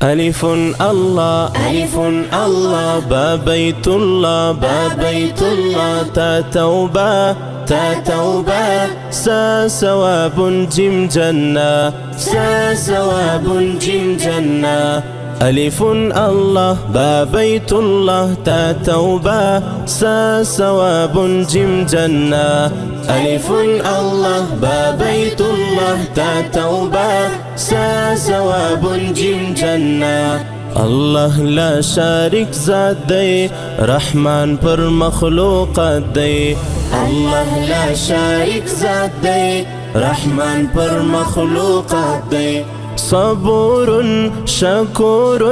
ألف الله ألف الله با بيت الله با بيت الله تا توبة تا توبة سا ثواب جيم جنة سا ثواب جيم جنة ألف الله با بيت الله تا توبة سا ثواب جيم جنة ألف الله با بيت الله تا توبة سا ثواب جيم جنة الله لا شارك ذات دی رحمان پر مخلوقات دی الله لا شارك ذات دی رحمان پر مخلوقات دی صبور شكور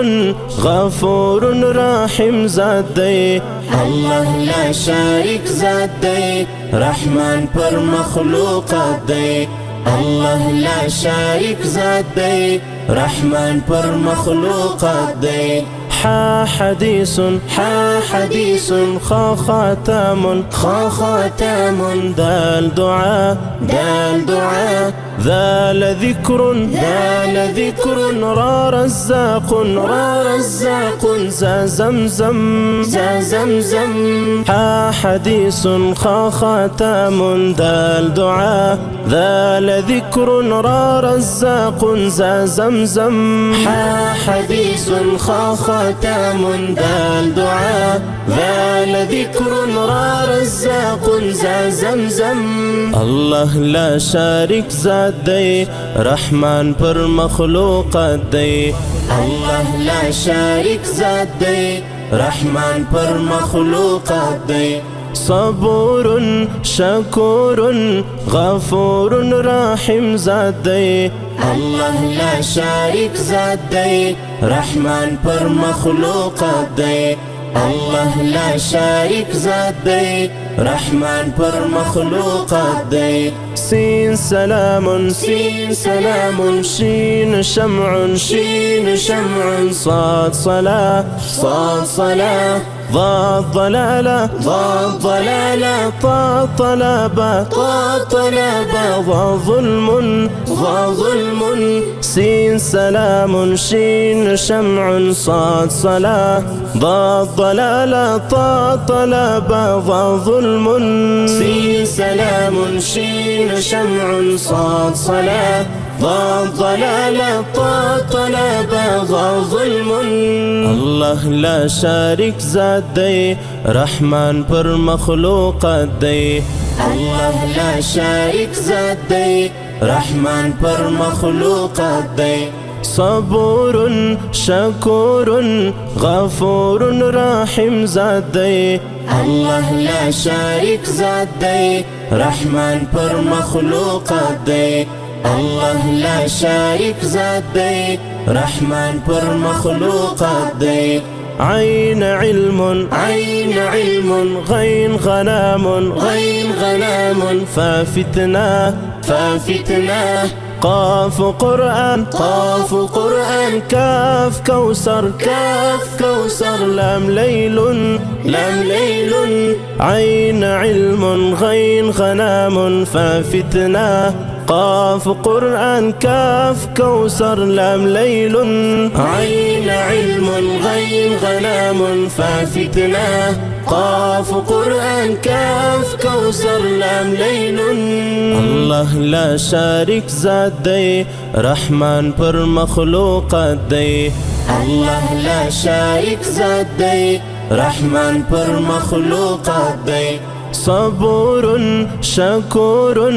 غفور رحيم ذات دی الله لا شارك ذات دی رحمان پر مخلوقات دی الله لا شارك ذات دی رحمان پر مخلوقات دی حا حديث حا حديث خا خاتم خا خاتم دال دعاء دال دعاء ذال ذكر ذال ذكر را رزاق را رزاق زا زمزم زا زمزم حا حديث خا خاتم دال دعاء ذال ذكر را رزاق زا زمزم حا حديث خا خاتم دال دعاء ذال ذكر را رزاق زا زمزم الله لا شارك ذات دی رحمان پر مخلوقات دی الله لا شارك ذات دی رحمان پر مخلوقات دی صبور شكور غفور رحيم ذات دی الله لا شارك ذات دی رحمان پر مخلوقات دی الله لا شارك ذات دی رحمان پر مخلوقات دی سين سلام سين سلام شين شمع شين شمع صاد صلاة صاد صلاة ضاد ضلالة ضاد ضلالة طا طلبة طا طلبة ضا ظلم ضا ظلم سين سلام شين شمع صاد صلاة ضاد ضلالة طا طلبة ضا ظلم سين سلام شين شمع صاد صلاة ضاد ضلالة طا طلبة ضا ظلم الله لا شارك ذات دی رحمان پر مخلوقات دی الله لا شارك ذات دی رحمان پر مخلوقات دی صبور شكور غفور رحيم ذات دی الله لا شارك ذات دی رحمان پر مخلوقات دی الله لا شارك ذات دی رحمان پر مخلوقات دی عين علم عين علم غين غنام غين غنام فافتنا فافتنا قاف قرآن قاف قرآن كاف كوثر كاف كوثر لام ليل لام ليل عين علم غين غنام فافتنا قاف قرآن كاف كوثر لام ليل عين علم غين غنام فافتنا قاف قرآن كاف كوثر لام ليل الله لا شارك ذات دی رحمان پر مخلوقات دی الله لا شارك ذات دی رحمان پر مخلوقات دی صبور شكور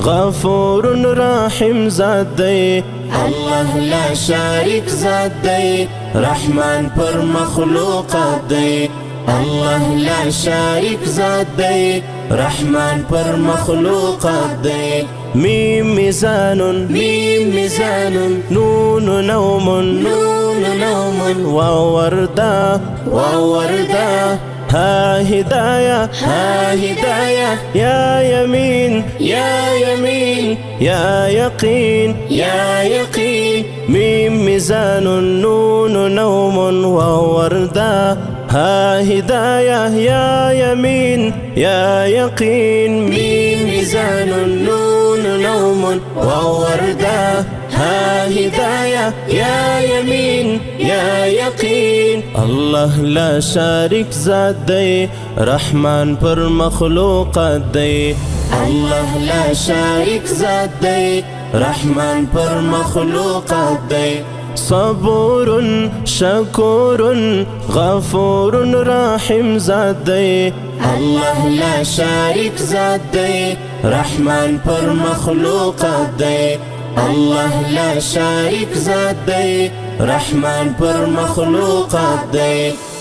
غفور رحيم ذات دی الله لا شارك ذات دی رحمان پر مخلوقات دی الله لا شارك ذات دی رحمان پر مخلوقات دی ميم ميزان ميم ميزان نون نوم نون نوم واو وردة واو وردة ها هداية ها هداية يا يمين يا يمين يا يقين يا يقين ميم ميزان نون نوم ووردة ها هداية يا يمين يا يقين ميم ميزان نون نوم ووردة ها هداية يا يمين يا يقين. الله لا شارك ذات دی، رحمان پر مخلوقات دی. الله لا شارك ذات دی، رحمان پر مخلوقات دی. صبور شكور غفور رحيم ذات دی. الله لا شارك ذات دی، رحمان پر مخلوقات دی. الله لا شارك ذات دی، رحمان پر مخلوقات دی.